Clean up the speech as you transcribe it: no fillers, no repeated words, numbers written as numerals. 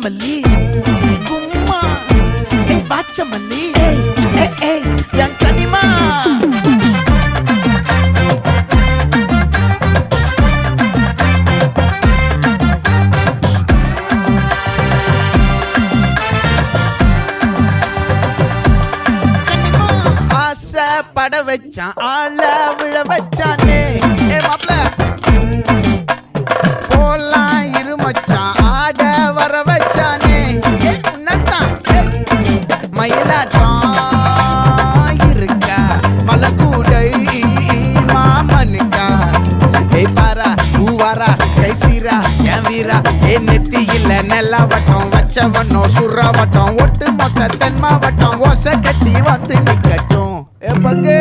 மல்லி கும்மா பாச்ச மல்லி என் கனிமா பட வச்சான் ஆள விழ வச்சானே மாப்ள போலாம் இருமச்சான் ஆட வர வச்சானே உன்னத்தான் மயிலாட்டம் இருக்கா மலக்கூடை மாமனுக்கா பாரா ஊவாரா கைசீரா என் வீரா நெத்தி இல்ல நெல்லா வட்டம் வச்சவனோ சுறா வட்டம் ஒட்டு மொத்த தென் மாவட்டம் ஓசை கட்டி வந்து நிக்கட்டும் பங்கே